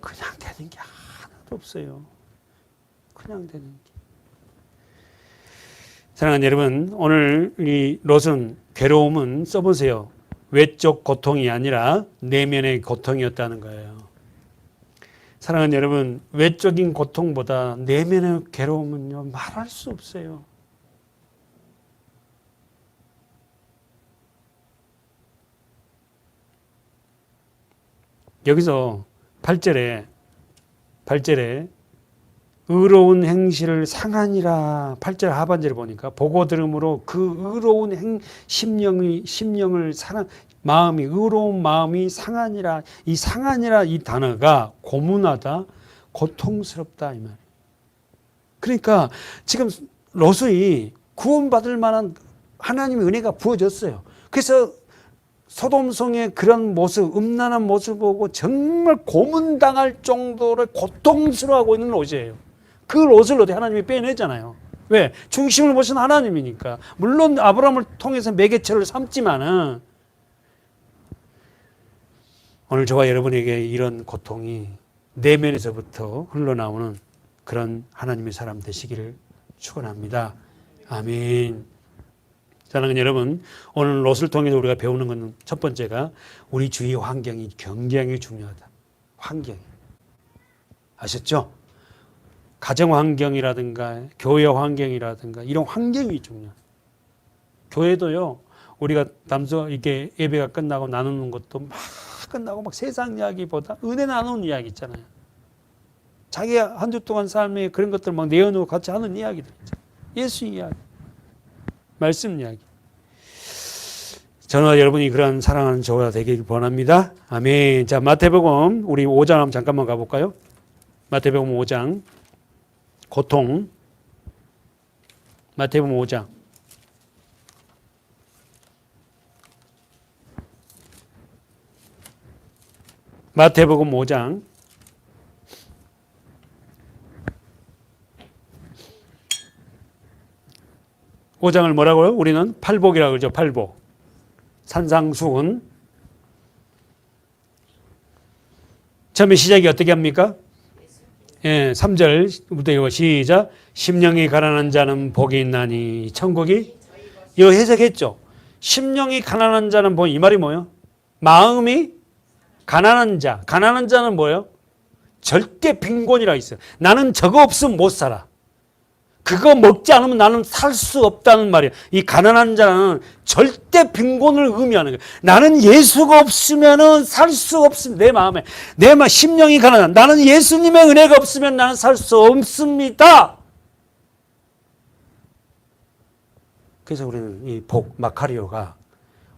그냥 되는 게 하나도 없어요. 그냥 되는 게. 사랑하는 여러분, 오늘 이 롯은 괴로움은 써보세요. 외적 고통이 아니라 내면의 고통이었다는 거예요. 사랑하는 여러분, 외적인 고통보다 내면의 괴로움은요, 말할 수 없어요. 여기서 8절에 의로운 행실을 상하니라 8절 하반절을 보니까 보고 들음으로 그 의로운 심령을 마음이 의로운 마음이 상하니라. 이 상하니라 이 단어가 고문하다, 고통스럽다 이 말이에요. 그러니까 지금 롯이 구원받을 만한 하나님의 은혜가 부어졌어요. 그래서 소돔성의 그런 모습, 음란한 모습을 보고 정말 고문당할 정도로 고통스러워하고 있는 롯이에요. 그 롯을 어디 하나님이 빼내잖아요. 왜? 중심을 보신 하나님이니까. 물론 아브라함을 통해서 매개체를 삼지만은 오늘 저와 여러분에게 이런 고통이 내면에서부터 흘러나오는 그런 하나님의 사람 되시기를 축원합니다. 아멘. 사랑하는 여러분, 오늘 롯을 통해서 우리가 배우는 것은 첫 번째가 우리 주위 환경이 굉장히 중요하다. 환경이. 아셨죠? 가정 환경이라든가 교회 환경이라든가 이런 환경이 중요해요. 교회도요, 우리가 이게 예배가 끝나고 나누는 것도 막 끝나고 막 세상 이야기보다 은혜 나누는 이야기 있잖아요. 자기 한 주 동안 삶에 그런 것들 막 내어놓고 같이 하는 이야기들 있잖아요. 예수 이야기, 말씀 이야기. 저와 여러분이 그런 사랑하는 저가 되길 원합니다. 아멘. 자, 마태복음 우리 5장 한번 잠깐만 가볼까요? 마태복음 5장. 고통. 마태복음 5장. 마태복음 5장. 5장을 뭐라고요? 우리는 팔복이라고 그러죠. 팔복. 산상수훈. 처음에 시작이 어떻게 합니까? 3절부터 시작. 심령이 가난한 자는 복이 있나니 천국이 이거 해석했죠. 심령이 가난한 자는 뭐 이 말이 뭐예요? 마음이 가난한 자. 가난한 자는 뭐예요? 절대 빈곤이라 있어요. 나는 저거 없으면 못 살아. 그거 먹지 않으면 나는 살 수 없다는 말이에요. 이 가난한 자는 절대 빈곤을 의미하는 거예요. 나는 예수가 없으면 살 수 없습니다. 내 마음에. 내 심령이 가난한. 나는 예수님의 은혜가 없으면 나는 살 수 없습니다. 그래서 우리는 이 복, 마카리오가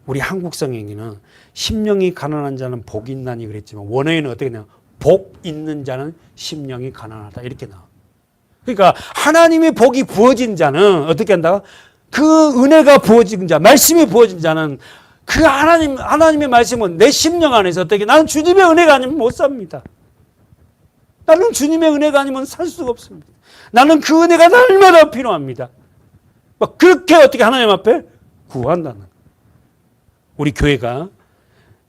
우리 한국 성경에는 심령이 가난한 자는 복이 있나니 그랬지만 원어에는 어떻게 나와요? 복 있는 자는 심령이 가난하다 이렇게 나와요. 그러니까 하나님의 복이 부어진 자는 어떻게 한다? 그 은혜가 부어진 자, 말씀이 부어진 자는 그 하나님의 말씀은 내 심령 안에서 어떻게 나는 주님의 은혜가 아니면 못 삽니다. 나는 주님의 은혜가 아니면 살 수가 없습니다. 나는 그 은혜가 날마다 필요합니다. 막 그렇게 어떻게 하나님 앞에 구한다는 우리 교회가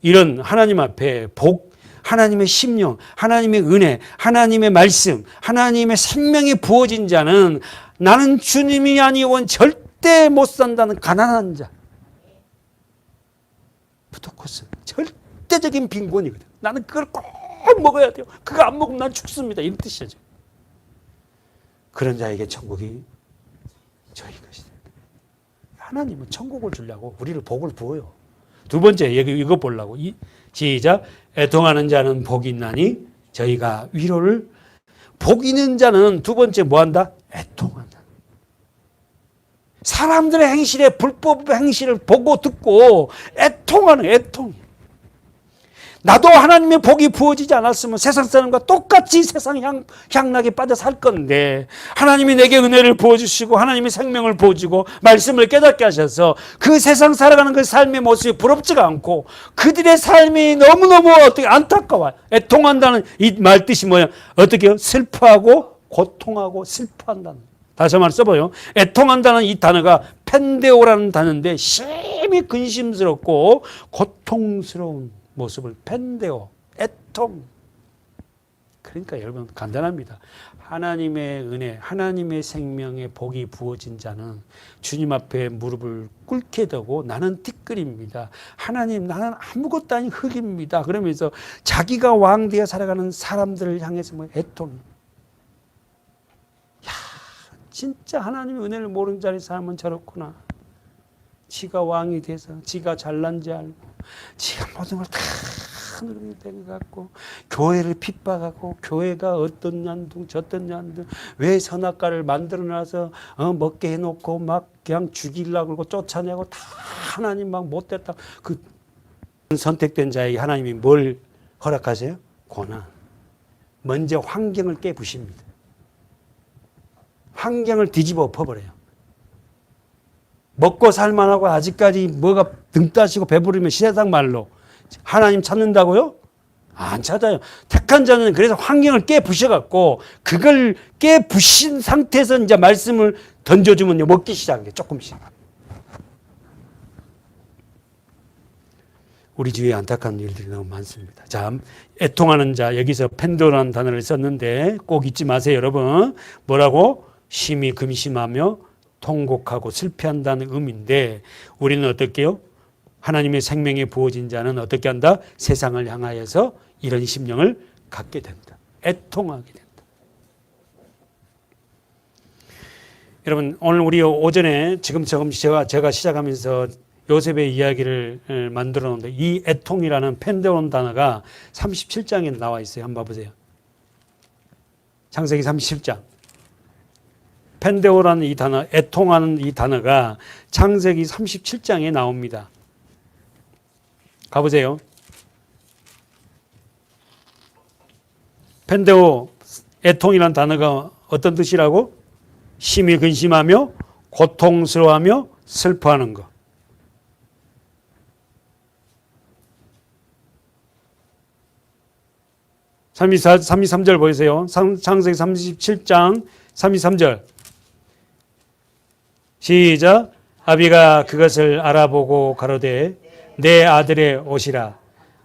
이런 하나님 앞에 복, 하나님의 심령, 하나님의 은혜, 하나님의 말씀, 하나님의 생명이 부어진 자는 나는 주님이 아니면 절대 못 산다는 가난한 자. 부도코스 절대적인 빈곤이거든. 나는 그걸 꼭 먹어야 돼요. 그거 안 먹으면 난 죽습니다. 이런 뜻이죠. 그런 자에게 천국이 저희 것이다. 하나님은 천국을 주려고 우리를 복을 부어요. 두 번째 이거 보려고 시작. 애통하는 자는 복이 있나니 저희가 위로를. 복 있는 자는 두 번째 뭐한다? 애통한다. 사람들의 행실에 불법 행실을 보고 듣고 애통하는 애통. 나도 하나님의 복이 부어지지 않았으면 세상 사람과 똑같이 세상 향락에 빠져 살 건데 하나님이 내게 은혜를 부어주시고 하나님의 생명을 부어주고 말씀을 깨닫게 하셔서 그 세상 살아가는 그 삶의 모습이 부럽지가 않고 그들의 삶이 너무너무 어떻게 안타까워요. 애통한다는 이 말 뜻이 뭐예요? 어떻게 해요? 슬퍼하고 고통하고 슬퍼한다는. 다시 한번 써봐요. 애통한다는 이 단어가 펜데오라는 단어인데 심히 근심스럽고 고통스러운 모습을 펜데오, 애통. 그러니까 여러분 간단합니다. 하나님의 은혜, 하나님의 생명의 복이 부어진 자는 주님 앞에 무릎을 꿇게 되고 나는 티끌입니다. 하나님 나는 아무것도 아닌 흙입니다. 그러면서 자기가 왕되어 살아가는 사람들을 향해서 뭐 애통. 야, 진짜 하나님의 은혜를 모르는 자리 사람은 저렇구나. 지가 왕이 돼서 지가 잘난지 알고 지가 모든 걸 다 누리게 된 것 같고 교회를 핍박하고 교회가 어떤 년둥 저떤 년둥 왜 선악과를 만들어놔서 먹게 해놓고 막 그냥 죽이려고 그러고 쫓아내고 다 하나님 막 못됐다. 그 선택된 자에게 하나님이 뭘 허락하세요? 고난. 먼저 환경을 깨부십니다. 환경을 뒤집어 엎어버려요. 먹고 살만하고 아직까지 뭐가 등 따시고 배부르면 세상 말로 하나님 찾는다고요? 안 찾아요. 택한 자는 그래서 환경을 깨부셔갖고 그걸 깨부신 상태에서 이제 말씀을 던져주면 먹기 시작해요. 조금씩. 우리 주위에 안타까운 일들이 너무 많습니다. 자, 애통하는 자 여기서 펜도라는 단어를 썼는데 꼭 잊지 마세요, 여러분. 뭐라고? 심히 금심하며 통곡하고 슬퍼한다는 의미인데 우리는 어떻게 해요? 하나님의 생명에 부어진 자는 어떻게 한다? 세상을 향하여서 이런 심령을 갖게 된다. 애통하게 된다. 여러분 오늘 우리 오전에 지금 제가 시작하면서 요셉의 이야기를 만들어 놓는데 이 애통이라는 펜데온 단어가 37장에 나와 있어요. 한번 봐보세요. 창세기 37장. 펜데오라는 이 단어, 애통하는 이 단어가 창세기 37장에 나옵니다. 가보세요. 펜데오, 애통이라는 단어가 어떤 뜻이라고? 심히 근심하며 고통스러워하며 슬퍼하는 것. (32, 33절) 보세요. 창세기 37장 33절. 시작. 아비가 그것을 알아보고 가로되 내 아들의 옷이라.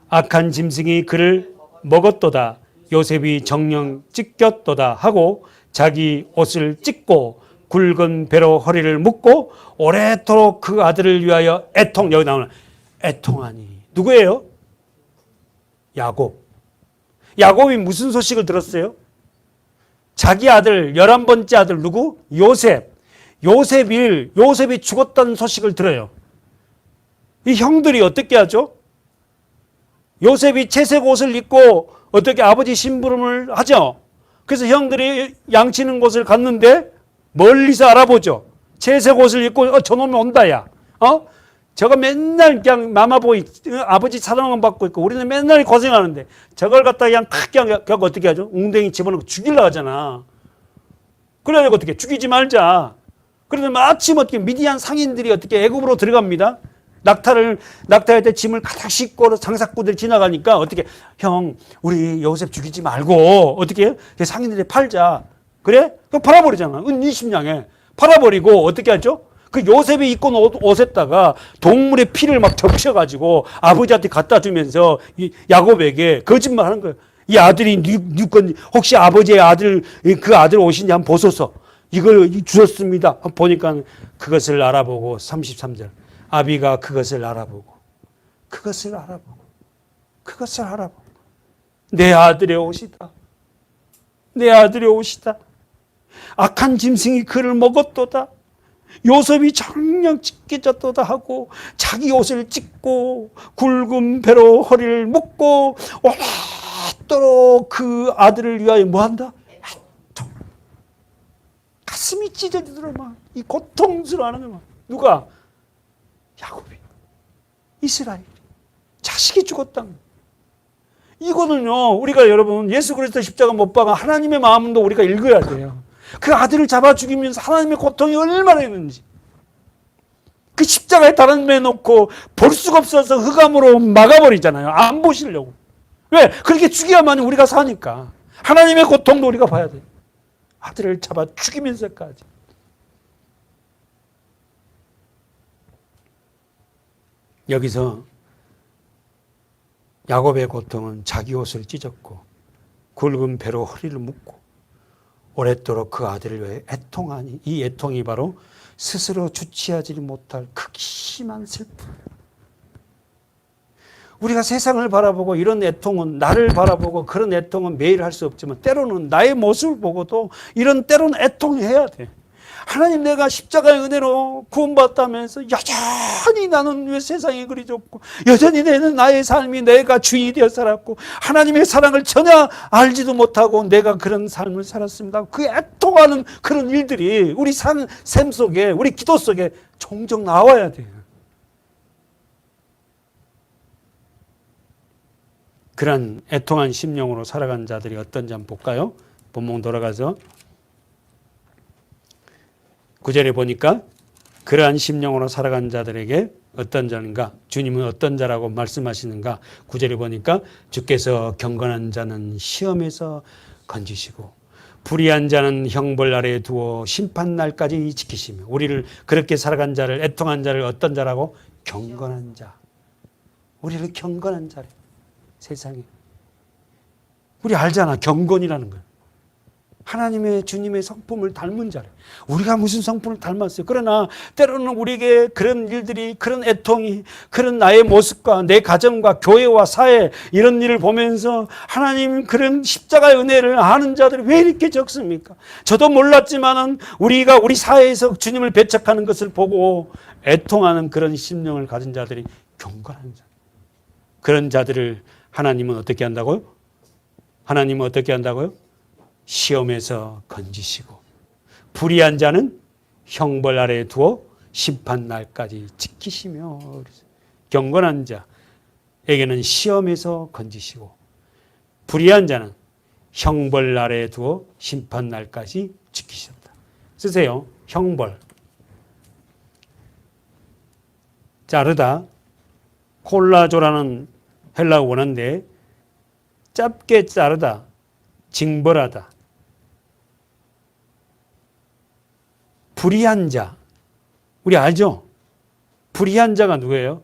악한 짐승이 그를 먹었도다. 요셉이 정령 찢겼도다 하고 자기 옷을 찢고 굵은 배로 허리를 묶고 오래도록 그 아들을 위하여 여기 나오는 애통하니. 누구예요? 야곱. 야곱이 무슨 소식을 들었어요? 자기 아들 11번째 아들 누구? 요셉. 요셉이 죽었다는 소식을 들어요. 이 형들이 어떻게 하죠? 요셉이 채색 옷을 입고 어떻게 아버지 심부름을 하죠. 그래서 형들이 양치는 곳을 갔는데 멀리서 알아보죠. 채색 옷을 입고 저놈이 온다 야. 저거 맨날 그냥 마마보이 아버지 사랑만 받고 있고 우리는 맨날 고생하는데 저걸 갖다 그냥 어떻게 하죠? 웅덩이 집어넣고 죽이려고 하잖아. 그래가지고 어떻게 죽이지 말자. 그런데 마침 어떻게 미디안 상인들이 어떻게 애굽으로 들어갑니다. 낙타할 때 짐을 가득 싣고 장사꾼들이 지나가니까 어떻게 형 우리 요셉 죽이지 말고 어떻게 상인들이 팔자. 그래? 그럼 팔아버리잖아. 은 20냥에 팔아버리고 어떻게 하죠? 그 요셉이 입고 온 옷에다가 동물의 피를 막 적셔가지고 아버지한테 갖다 주면서 야곱에게 거짓말하는 거예요. 이 아들이 건 혹시 아버지의 아들 그 아들 옷인지 한번 보소서. 이걸 주셨습니다. 보니까 그것을 알아보고 33절 아비가 그것을 알아보고 내 아들의 옷이다. 내 아들의 옷이다. 악한 짐승이 그를 먹었도다. 요셉이 정녕 찢겨졌도다 하고 자기 옷을 찢고 굵은 배로 허리를 묶고 오랫도록 그 아들을 위하여 뭐한다? 가슴이 찢어지더라 막. 이 고통스러워하는 거 누가? 야곱이. 이스라엘. 자식이 죽었다. 이거는요 우리가 여러분 예수 그리스도 십자가 못 박아 하나님의 마음도 우리가 읽어야 돼요. 그 아들을 잡아 죽이면서 하나님의 고통이 얼마나 있는지. 그 십자가에 달아내 놓고 볼 수가 없어서 흑암으로 막아버리잖아요. 안 보시려고. 왜? 그렇게 죽여야만 우리가 사니까. 하나님의 고통도 우리가 봐야 돼요. 아들을 잡아 죽이면서까지. 여기서 야곱의 고통은 자기 옷을 찢었고 굵은 배로 허리를 묶고 오랫도록 그 아들을 위해 애통하니 이 애통이 바로 스스로 주체하지 못할 극심한 슬픔. 우리가 세상을 바라보고 이런 애통은 나를 바라보고 그런 애통은 매일 할 수 없지만 때로는 나의 모습을 보고도 이런 때로는 애통해야 돼. 하나님 내가 십자가의 은혜로 구원받다면서 여전히 나는 왜 세상이 그리 좁고 여전히 나의 삶이 내가 주인이 되어 살았고 하나님의 사랑을 전혀 알지도 못하고 내가 그런 삶을 살았습니다. 그 애통하는 그런 일들이 우리 삶 속에 우리 기도 속에 종종 나와야 돼요. 그런 애통한 심령으로 살아간 자들이 어떤지 한번 볼까요? 본문 돌아가서 9절에 보니까 그러한 심령으로 살아간 자들에게 어떤 자인가? 주님은 어떤 자라고 말씀하시는가? 9절에 보니까 주께서 경건한 자는 시험에서 건지시고 불의한 자는 형벌 아래에 두어 심판날까지 지키시며 우리를 그렇게 살아간 자를 애통한 자를 어떤 자라고? 경건한 자. 우리를 경건한 자래. 세상에. 우리 알잖아. 경건이라는 걸. 하나님의 주님의 성품을 닮은 자래. 우리가 무슨 성품을 닮았어요. 그러나 때로는 우리에게 그런 일들이 그런 애통이 그런 나의 모습과 내 가정과 교회와 사회 이런 일을 보면서 하나님 그런 십자가의 은혜를 아는 자들이 왜 이렇게 적습니까? 저도 몰랐지만은 우리가 우리 사회에서 주님을 배척하는 것을 보고 애통하는 그런 심령을 가진 자들이 경건한 자. 그런 자들을 하나님은 어떻게 한다고요? 하나님은 어떻게 한다고요? 시험에서 건지시고 불의한 자는 형벌 아래에 두어 심판날까지 지키시며 경건한 자에게는 시험에서 건지시고 불의한 자는 형벌 아래에 두어 심판날까지 지키셨다. 쓰세요. 형벌. 자르다. 콜라조라는 헬라어 원어인데 짧게 자르다. 징벌하다. 불의한 자. 우리 알죠? 불의한 자가 누구예요?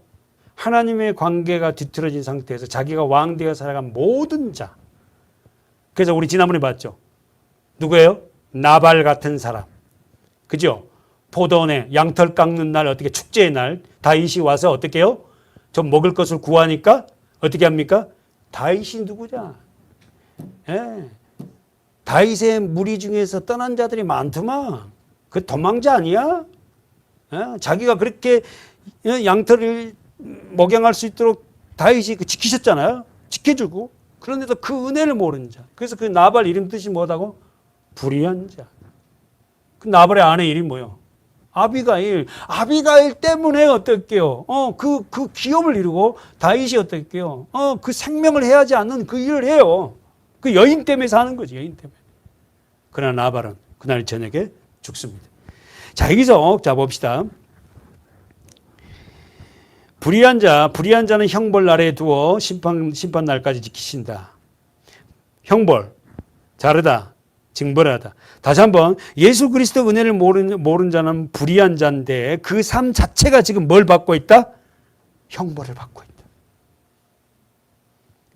하나님의 관계가 뒤틀어진 상태에서 자기가 왕되어 살아간 모든 자. 그래서 우리 지난번에 봤죠? 누구예요? 나발 같은 사람. 그죠? 포도원에 양털 깎는 날 어떻게 축제의 날 다윗이 와서 어떻게 해요? 좀 먹을 것을 구하니까 어떻게 합니까? 다윗이 누구냐? 예. 다윗의 무리 중에서 떠난 자들이 많더만. 그 도망자 아니야? 예? 자기가 그렇게 양털을 목양할 수 있도록 다윗이 지키셨잖아요. 지켜주고. 그런데도 그 은혜를 모르는 자. 그래서 그 나발 이름 뜻이 뭐다고? 불의한 자. 그 나발의 아내 이름이 뭐예요? 아비가일. 아비가일 때문에 어떨게요? 그 기업을 이루고 다윗이 어떨게요? 그 생명을 해하지 않는 그 일을 해요. 그 여인 때문에 사는 거지, 여인 때문에. 그러나 나발은 그날 저녁에 죽습니다. 자, 여기서 자 봅시다. 불의한 자는 형벌 아래에 두어 심판 날까지 지키신다. 형벌, 자르다, 징벌하다. 다시 한번 예수 그리스도 은혜를 모르는 자는 불의한 자인데 그 삶 자체가 지금 뭘 받고 있다? 형벌을 받고 있다.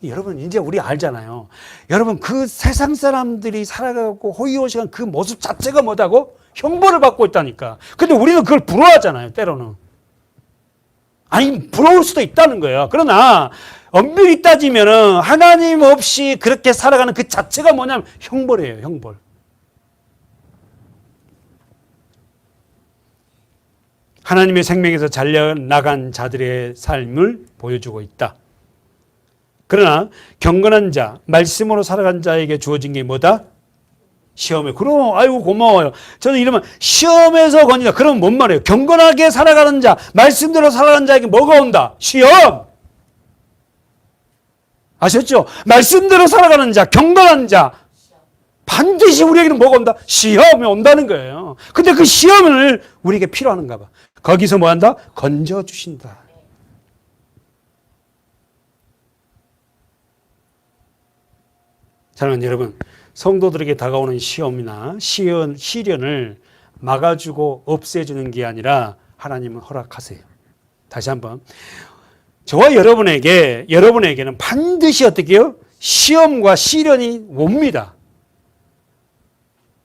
여러분 이제 우리 알잖아요. 여러분 그 세상 사람들이 살아가고 호의호식한 그 모습 자체가 뭐다고? 형벌을 받고 있다니까. 근데 우리는 그걸 부러워하잖아요. 때로는. 아니 부러울 수도 있다는 거예요. 그러나 엄밀히 따지면 하나님 없이 그렇게 살아가는 그 자체가 뭐냐면 형벌이에요. 형벌. 하나님의 생명에서 잘려나간 자들의 삶을 보여주고 있다. 그러나 경건한 자, 말씀으로 살아간 자에게 주어진 게 뭐다? 시험에. 그럼 아이고 고마워요. 저는 이러면 시험에서 건진다. 그럼 뭔 말이에요? 경건하게 살아가는 자, 말씀대로 살아가는 자에게 뭐가 온다? 시험. 아셨죠? 말씀대로 살아가는 자, 경건한 자, 반드시 우리에게는 뭐가 온다? 시험이 온다는 거예요. 근데 그 시험을 우리에게 필요한가 봐. 거기서 뭐 한다? 건져주신다. 사랑하는 여러분, 성도들에게 다가오는 시험이나 시련을 막아주고 없애주는 게 아니라 하나님은 허락하세요. 다시 한번. 저와 여러분에게는 반드시 어떻게 해요? 시험과 시련이 옵니다.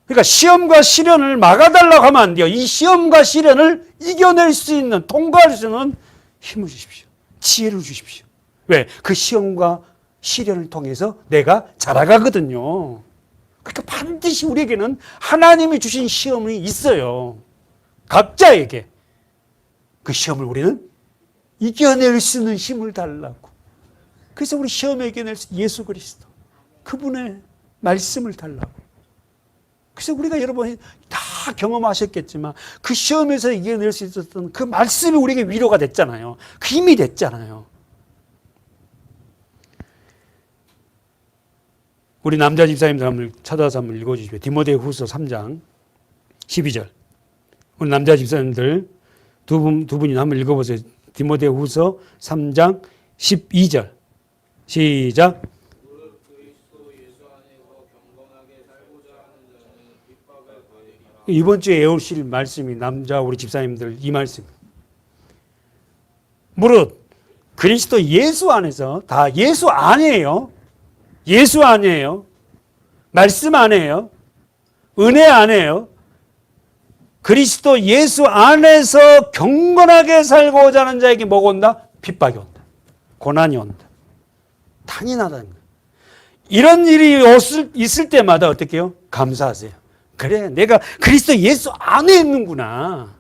그러니까 시험과 시련을 막아달라고 하면 안 돼요. 이 시험과 시련을 이겨낼 수 있는, 통과할 수 있는 힘을 주십시오. 지혜를 주십시오. 왜? 그 시험과 시련을 통해서 내가 자라가거든요. 그러니까 반드시 우리에게는 하나님이 주신 시험이 있어요. 각자에게. 그 시험을 우리는 이겨낼 수 있는 힘을 달라고. 그래서 우리 시험에 이겨낼 수 예수 그리스도. 그분의 말씀을 달라고. 그래서 우리가 여러분 다 경험하셨겠지만 그 시험에서 이겨낼 수 있었던 그 말씀이 우리에게 위로가 됐잖아요. 그 힘이 됐잖아요. 우리 남자 집사님들 한번 찾아서 한번 읽어주십시오. 디모데후서 3장 12절. 우리 남자 집사님들 두 분이 한번 읽어보세요. 디모데후서 3장 12절. 시작. 이번 주에 외우실 말씀이 남자 우리 집사님들 이 말씀. 무릇 그리스도 예수 안에서 다 예수 안이에요. 예수 안이에요. 말씀 안이에요. 은혜 안이에요. 그리스도 예수 안에서 경건하게 살고자 하는 자에게 뭐가 온다? 핍박이 온다. 고난이 온다. 당연하다는 거예요. 이런 일이 있을 때마다 어떻게 해요? 감사하세요. 그래, 내가 그리스도 예수 안에 있는구나.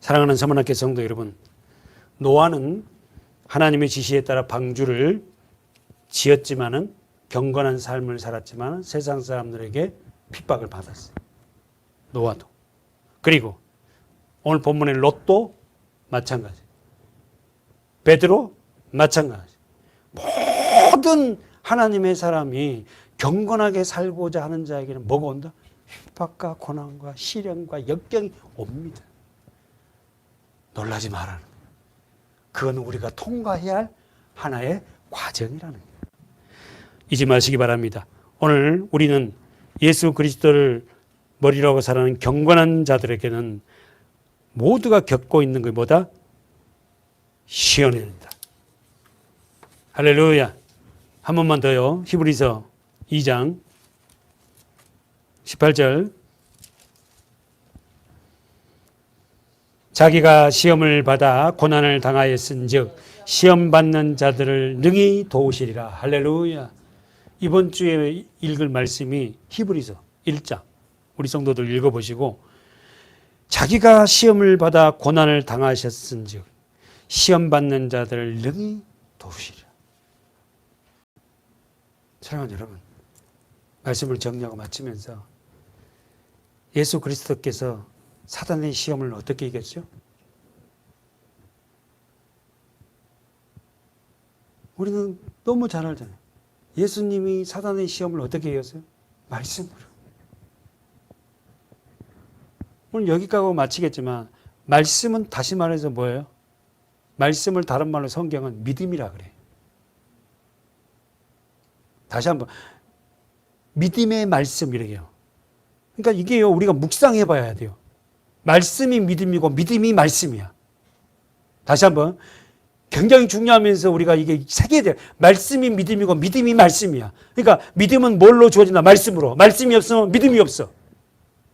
사랑하는 서문학교 성도 여러분, 노아는 하나님의 지시에 따라 방주를 지었지만은 경건한 삶을 살았지만 세상 사람들에게 핍박을 받았어요. 노아도. 그리고 오늘 본문의 롯도 마찬가지. 베드로 마찬가지. 모든 하나님의 사람이 경건하게 살고자 하는 자에게는 뭐가 온다? 핍박과 고난과 시련과 역경이 옵니다. 놀라지 말라는 거예요. 그건 우리가 통과해야 할 하나의 과정이라는 거예요. 잊지 마시기 바랍니다. 오늘 우리는 예수 그리스도를 머리라고 살아가는 경건한 자들에게는 모두가 겪고 있는 게 뭐다? 시련입니다. 할렐루야. 한 번만 더요. 히브리서 2장 18절. 자기가 시험을 받아 고난을 당하였은즉 시험 받는 자들을 능히 도우시리라. 할렐루야. 이번 주에 읽을 말씀이 히브리서 1장. 우리 성도들 읽어보시고, 자기가 시험을 받아 고난을 당하셨은즉 시험 받는 자들을 능히 도우시리라. 사랑하는 여러분, 말씀을 정리하고 마치면서 예수 그리스도께서 사단의 시험을 어떻게 이겼죠? 우리는 너무 잘 알잖아요. 예수님이 사단의 시험을 어떻게 이겼어요? 말씀으로. 오늘 여기까지 하고 마치겠지만, 말씀은 다시 말해서 뭐예요? 말씀을 다른 말로 성경은 믿음이라 그래요. 다시 한번, 믿음의 말씀 이래요. 그러니까 이게요, 우리가 묵상해 봐야 돼요. 말씀이 믿음이고 믿음이 말씀이야. 다시 한번, 굉장히 중요하면서 우리가 이게 새겨야 돼요. 말씀이 믿음이고 믿음이 말씀이야. 그러니까 믿음은 뭘로 주어진다? 말씀으로. 말씀이 없으면 믿음이 없어.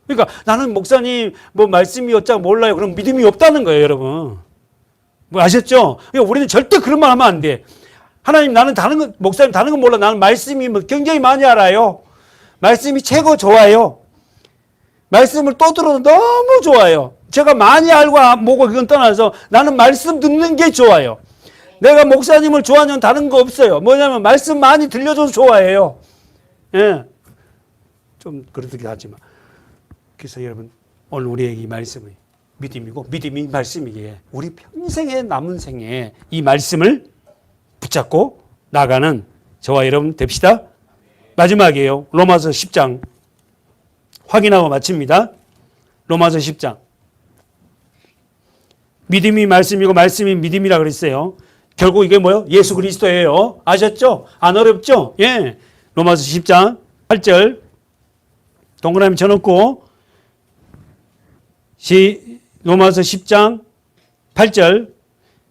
그러니까 나는 목사님 뭐 말씀이 어쩌고 몰라요. 그럼 믿음이 없다는 거예요, 여러분. 뭐 아셨죠? 그러니까 우리는 절대 그런 말 하면 안 돼. 하나님, 나는 다른 거, 목사님 다른 건 몰라. 나는 말씀이 뭐 굉장히 많이 알아요. 말씀이 최고 좋아요. 말씀을 또 들어도 너무 좋아요. 제가 많이 알고 뭐고 그건 떠나서 나는 말씀 듣는 게 좋아요. 내가 목사님을 좋아하는 다른 거 없어요. 뭐냐면 말씀 많이 들려줘서 좋아해요. 예. 좀 그렇긴 하지만. 그래서 여러분, 오늘 우리에게 이 말씀이 믿음이고 믿음이 말씀이기에 우리 평생의 남은 생에 이 말씀을 붙잡고 나가는 저와 여러분 됩시다. 마지막이에요. 로마서 10장 확인하고 마칩니다. 로마서 10장. 믿음이 말씀이고 말씀이 믿음이라 그랬어요. 결국 이게 뭐예요? 예수 그리스도예요. 아셨죠? 안 어렵죠? 예. 로마서 10장 8절 동그라미 쳐놓고 로마서 10장 8절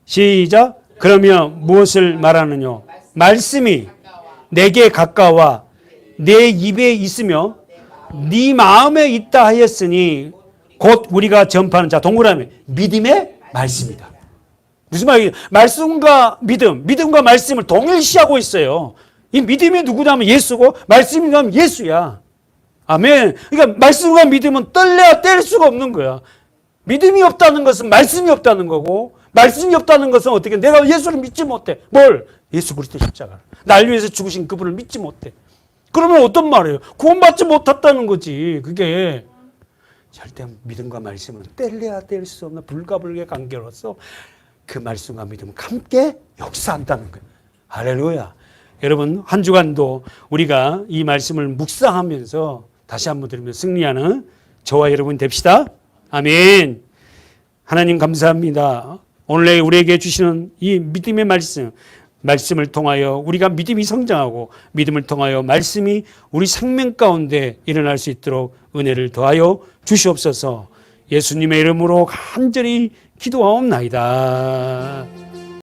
시작. 그러면 무엇을 말하느냐? 말씀이 내게 가까워 내 입에 있으며 네 마음에 있다 하였으니 곧 우리가 전파하는 자 동그라미 믿음의 말씀이다. 무슨 말이에요? 말씀과 믿음, 믿음과 말씀을 동일시하고 있어요. 이 믿음이 누구냐면 예수고 말씀이 누구냐면 예수야. 아멘. 그러니까 말씀과 믿음은 뗄래야 뗄 수가 없는 거야. 믿음이 없다는 것은 말씀이 없다는 거고, 말씀이 없다는 것은 어떻게 내가 예수를 믿지 못해. 뭘? 예수 그리스도 십자가. 날 위해서 죽으신 그분을 믿지 못해. 그러면 어떤 말이에요? 구원받지 못했다는 거지. 그게 절대 믿음과 말씀은 뗄래야 뗄 수 없는 불가불의 관계로서 그 말씀과 믿음은 함께 역사한다는 거예요. 할렐루야. 여러분, 한 주간도 우리가 이 말씀을 묵상하면서 다시 한번 들으며 승리하는 저와 여러분 됩시다. 아멘. 하나님 감사합니다. 오늘 우리에게 주시는 이 믿음의 말씀을 통하여 우리가 믿음이 성장하고 믿음을 통하여 말씀이 우리 생명 가운데 일어날 수 있도록 은혜를 더하여 주시옵소서. 예수님의 이름으로 간절히 기도하옵나이다.